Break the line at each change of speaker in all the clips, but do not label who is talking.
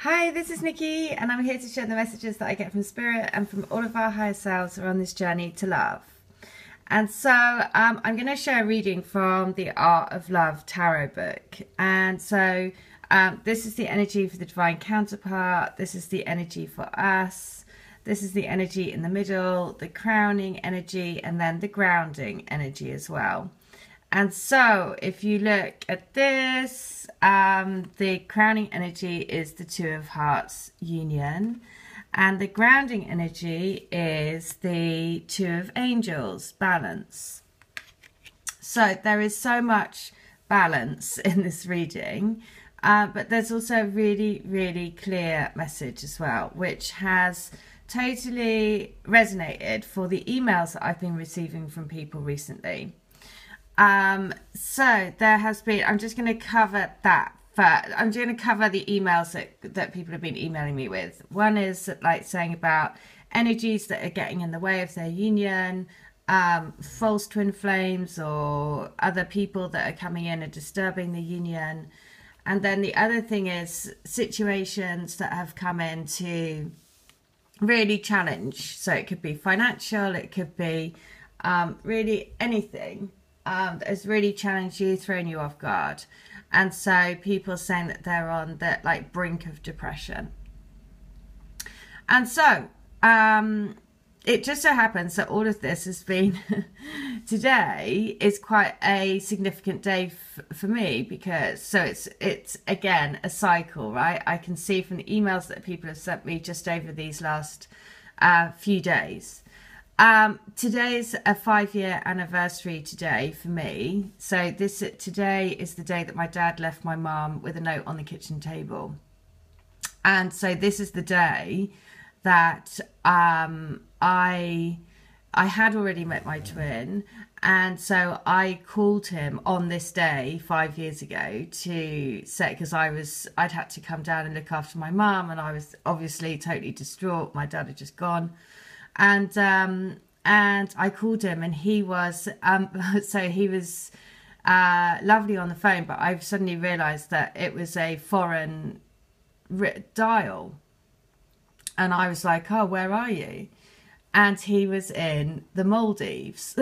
Hi, this is Nikki, and I'm here to share the messages that I get from Spirit and from all of our higher selves who are on this journey to love. And so I'm going to share a reading from the Art of Love tarot book. And so this is the energy for the divine counterpart. This is the energy for us. This is the energy in the middle, the crowning energy, and then the grounding energy as well. And so if you look at this, the crowning energy is the Two of Hearts union. And the grounding energy is the Two of Angels, balance. So there is so much balance in this reading. But there's also a really, really clear message as well, which has totally resonated for the emails that I've been receiving from people recently. So there has been, I'm just going to cover that first. I'm going to cover the emails that people have been emailing me with. One is like saying about energies that are getting in the way of their union, false twin flames or other people that are coming in and disturbing the union. And then the other thing is situations that have come in to really challenge. So it could be financial, it could be really anything. That has really challenged you, thrown you off guard. And so people saying that they're on the like brink of depression. And so it just so happens that all of this has been today is quite a significant day for me, because so it's again a cycle, right? I can see from the emails that people have sent me just over these last few days. Today's a 5-year anniversary today for me. So today is the day that my dad left my mum with a note on the kitchen table. And so this is the day that I had already met my twin, and so I called him on this day 5 years ago to say, because I'd had to come down and look after my mum, and I was obviously totally distraught. My dad had just gone. And I called him, and he was so he was lovely on the phone, but I've suddenly realised that it was a foreign dial, and I was like, "Oh, where are you?" And he was in the Maldives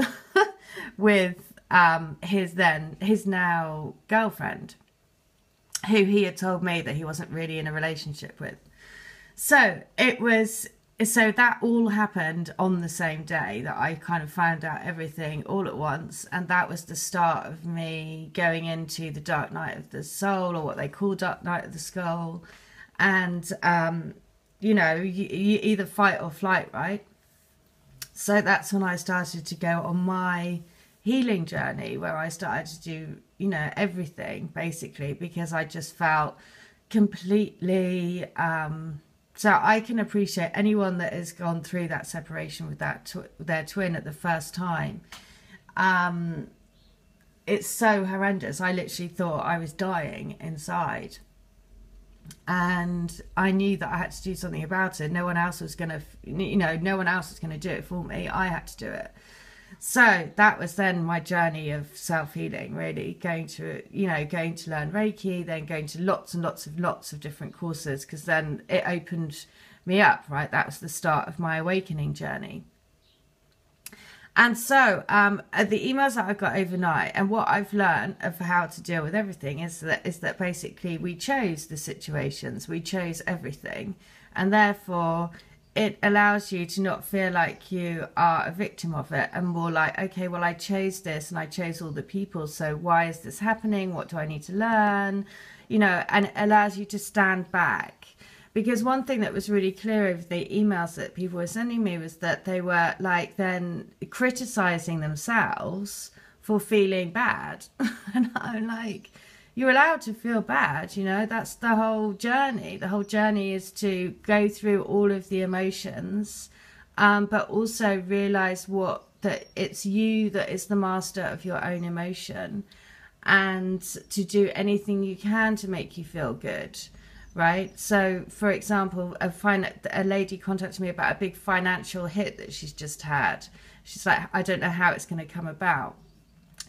with his now girlfriend, who he had told me that he wasn't really in a relationship with. So So that all happened on the same day that I kind of found out everything all at once. And that was the start of me going into the dark night of the soul, or what they call dark night of the skull. And, you either fight or flight, right? So that's when I started to go on my healing journey, where I started to do, everything basically, because I just felt completely... So I can appreciate anyone that has gone through that separation with their twin at the first time. It's so horrendous. I literally thought I was dying inside. And I knew that I had to do something about it. No one else was going to, no one else was going to do it for me. I had to do it. So that was then my journey of self-healing, really, going to learn Reiki, then going to lots of different courses, because then it opened me up, right? That was the start of my awakening journey. And so the emails that I got overnight, and what I've learned of how to deal with everything is that basically we chose the situations, we chose everything, and therefore it allows you to not feel like you are a victim of it, and more like, okay, well, I chose this and I chose all the people, so why is this happening? What do I need to learn? And it allows you to stand back. Because one thing that was really clear over the emails that people were sending me was that they were like then criticizing themselves for feeling bad. And I'm like, you're allowed to feel bad, that's the whole journey. The whole journey is to go through all of the emotions, but also realize that it's you that is the master of your own emotion, and to do anything you can to make you feel good, right? So, for example, a lady contacted me about a big financial hit that she's just had. She's like, I don't know how it's going to come about.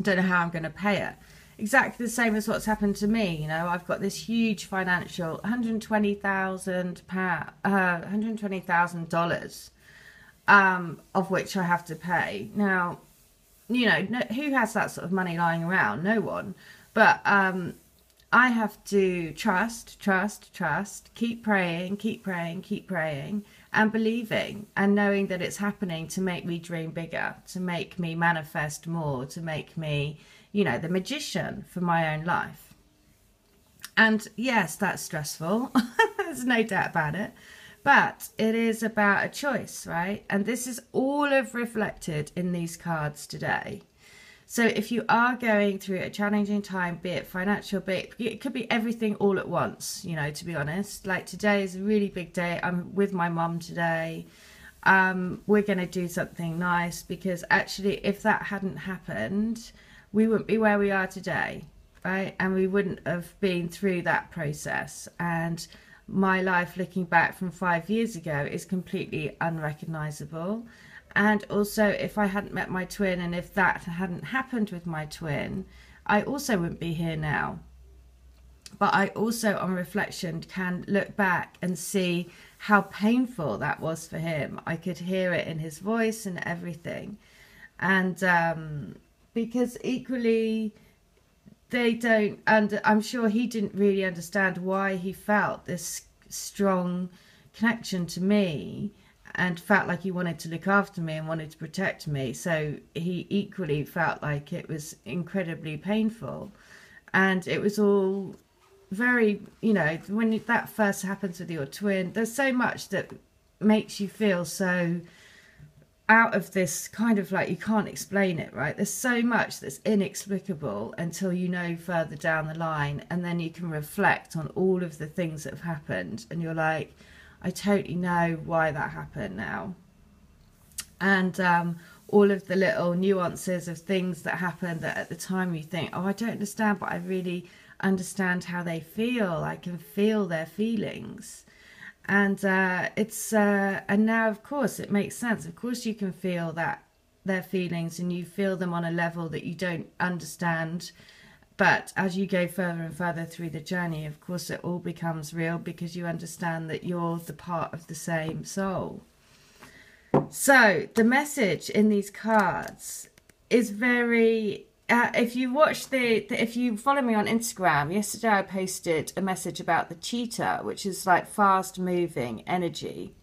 I don't know how I'm going to pay it. exactly the same as what's happened to me. You know, I've got this huge financial $120,000, of which I have to pay. Now, you know, who has that sort of money lying around? No one. But I have to trust, keep praying, and believing, and knowing that it's happening to make me dream bigger, to make me manifest more, to make me, you know, the magician for my own life. And yes, that's stressful. There's no doubt about it. But it is about a choice, right? And this is all of reflected in these cards today. So if you are going through a challenging time, be it financial, it could be everything all at once, you know, to be honest. Like today is a really big day. I'm with my mum today. We're going to do something nice, because actually if that hadn't happened, we wouldn't be where we are today, right? And we wouldn't have been through that process. And my life looking back from 5 years ago is completely unrecognizable. And also, if I hadn't met my twin, and if that hadn't happened with my twin, I also wouldn't be here now. But I also, on reflection, can look back and see how painful that was for him. I could hear it in his voice and everything. And because equally, they don't, and I'm sure he didn't really understand why he felt this strong connection to me, and felt like he wanted to look after me and wanted to protect me. So he equally felt like it was incredibly painful. And it was all very, you know, when that first happens with your twin, there's so much that makes you feel so out of this kind of, like, you can't explain it, right? There's so much that's inexplicable until you know further down the line, and then you can reflect on all of the things that have happened, and you're like, I totally know why that happened now. And all of the little nuances of things that happen that at the time you think, oh, I don't understand, but I really understand how they feel. I can feel their feelings. And and now, of course, it makes sense. Of course, you can feel that their feelings, and you feel them on a level that you don't understand. But as you go further and further through the journey, of course, it all becomes real, because you understand that you're the part of the same soul. So the message in these cards is very... if you follow me on Instagram, yesterday I posted a message about the cheetah, which is like fast moving energy.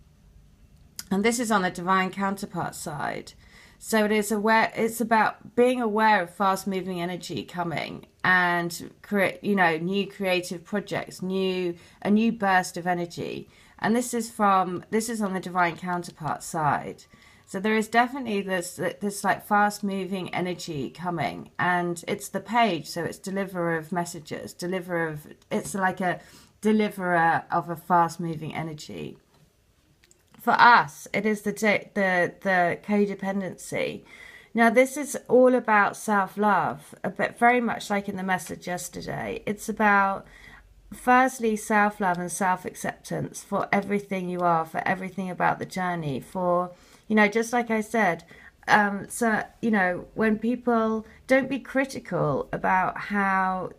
And this is on the divine counterpart side. So it is it's about being aware of fast moving energy coming, and create, you know, new creative projects, a new burst of energy. And this is on the divine counterpart side. So there is definitely this like fast moving energy coming, and it's the page, so it's deliverer of messages, it's like a deliverer of a fast moving energy. For us, it is the codependency. Now, this is all about self-love, but very much like in the message yesterday. It's about, firstly, self-love and self-acceptance for everything you are, for everything about the journey, for, you know, just like I said, so, you know, when people, don't be critical about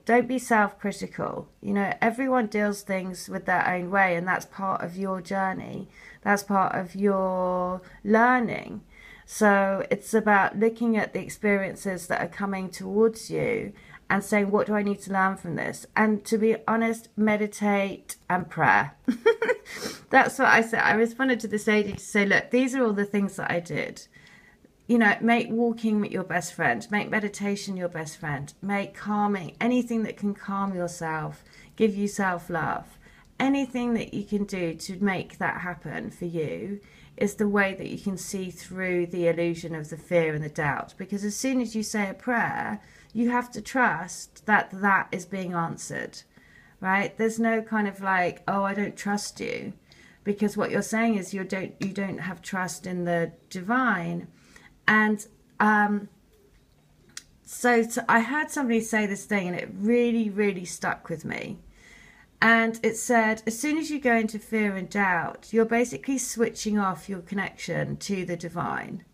don't be self-critical. You know, everyone deals things with their own way, and that's part of your journey. That's part of your learning. So it's about looking at the experiences that are coming towards you and saying, what do I need to learn from this? And to be honest, meditate and prayer. That's what I said. I responded to this lady to say, look, these are all the things that I did. You know, make walking your best friend, make meditation your best friend, make calming, anything that can calm yourself, give you self-love. Anything that you can do to make that happen for you is the way that you can see through the illusion of the fear and the doubt. Because as soon as you say a prayer, you have to trust that that is being answered, right? There's no kind of like, oh, I don't trust you. Because what you're saying is you don't have trust in the divine. And so I heard somebody say this thing, and it really, really stuck with me. And it said, as soon as you go into fear and doubt, you're basically switching off your connection to the divine.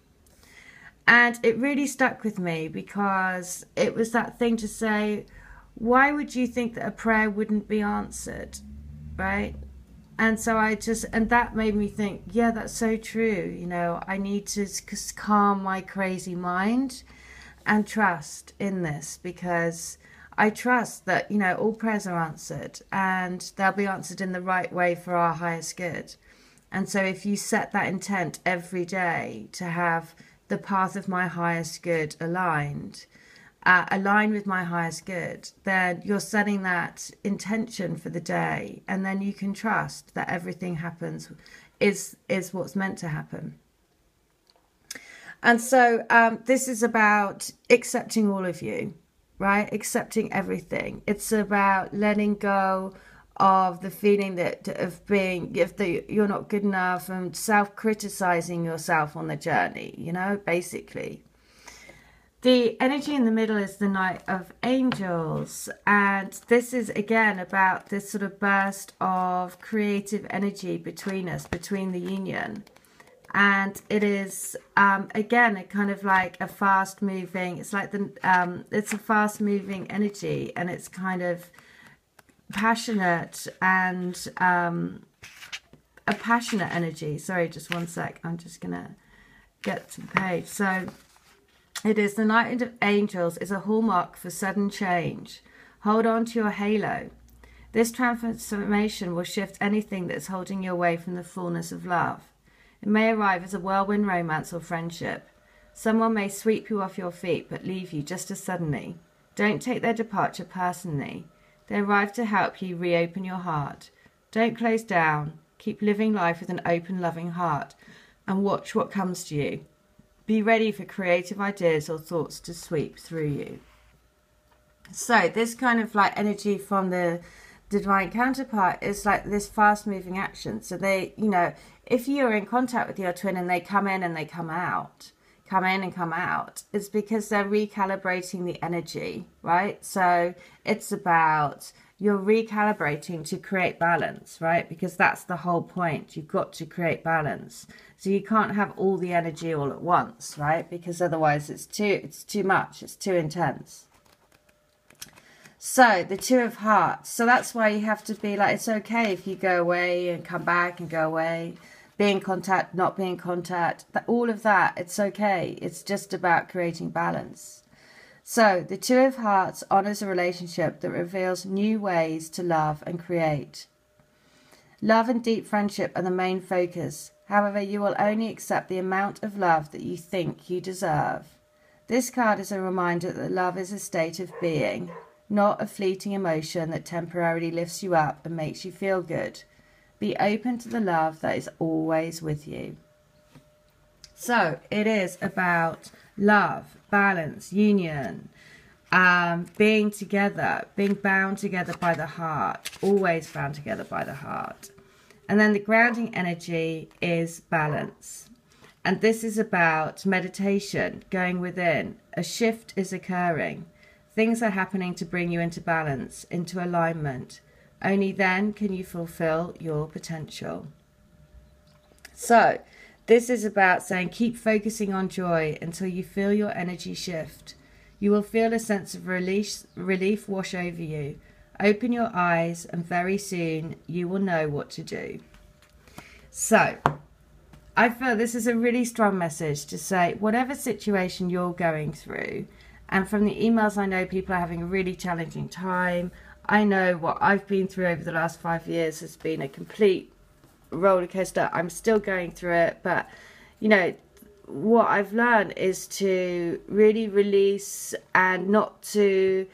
And it really stuck with me because it was that thing to say, why would you think that a prayer wouldn't be answered, right? And so and that made me think, yeah, that's so true. You know, I need to calm my crazy mind and trust in this, because I trust that, you know, all prayers are answered and they'll be answered in the right way for our highest good. And so if you set that intent every day to have the path of my highest good aligned with my highest good, then you're setting that intention for the day, and then you can trust that everything happens is what's meant to happen. And so this is about accepting all of you, right? Accepting everything. It's about letting go of the feeling that you're not good enough, and self-criticizing yourself on the journey, you know, basically. The energy in the middle is the Knight of Angels, and this is again about this sort of burst of creative energy between us, between the union. And it is again a kind of like a fast moving, it's like it's a fast moving energy, and it's kind of passionate and a passionate energy. Sorry, just one sec, I'm just gonna get to the page. So it is the Knight of Angels is a hallmark for sudden change. Hold on to your halo. This transformation will shift anything that's holding you away from the fullness of love. It may arrive as a whirlwind romance or friendship. Someone may sweep you off your feet but leave you just as suddenly. Don't take their departure personally. They arrive to help you reopen your heart. Don't close down. Keep living life with an open, loving heart, and watch what comes to you. Be ready for creative ideas or thoughts to sweep through you. So this kind of like energy from the divine counterpart is like this fast moving action. So they, you know, if you're in contact with your twin and they come in and they come out, come in and come out, it's because they're recalibrating the energy, right? So it's about you're recalibrating to create balance, right? Because that's the whole point. You've got to create balance. So you can't have all the energy all at once, right? Because otherwise it's too much, it's too intense. So the Two of Hearts. So that's why you have to be like, it's okay if you go away and come back and go away, be in contact, not be in contact, all of that, it's okay. It's just about creating balance. So the Two of Hearts honors a relationship that reveals new ways to love and create. Love and deep friendship are the main focus. However, you will only accept the amount of love that you think you deserve. This card is a reminder that love is a state of being, not a fleeting emotion that temporarily lifts you up and makes you feel good. Be open to the love that is always with you. So it is about love, balance, union, being together, being bound together by the heart, always bound together by the heart. And then the grounding energy is balance. And this is about meditation, going within. A shift is occurring. Things are happening to bring you into balance, into alignment. Only then can you fulfill your potential. So this is about saying keep focusing on joy until you feel your energy shift. You will feel a sense of relief wash over you. Open your eyes and very soon you will know what to do. So I feel this is a really strong message to say whatever situation you're going through, and from the emails I know people are having a really challenging time. I know what I've been through over the last 5 years has been a complete roller coaster. I'm still going through it, but you know, what I've learned is to really release and not to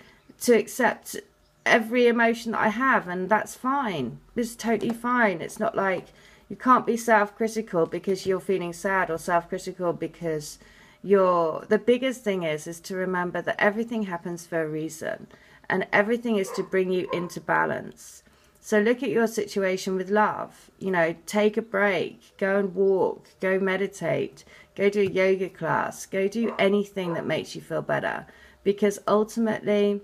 accept every emotion that I have, and that's fine. It's totally fine. It's not like you can't be self-critical because you're feeling sad, or self-critical because the biggest thing is to remember that everything happens for a reason, and everything is to bring you into balance. So look at your situation with love, you know, take a break, go and walk, go meditate, go do a yoga class, go do anything that makes you feel better, because ultimately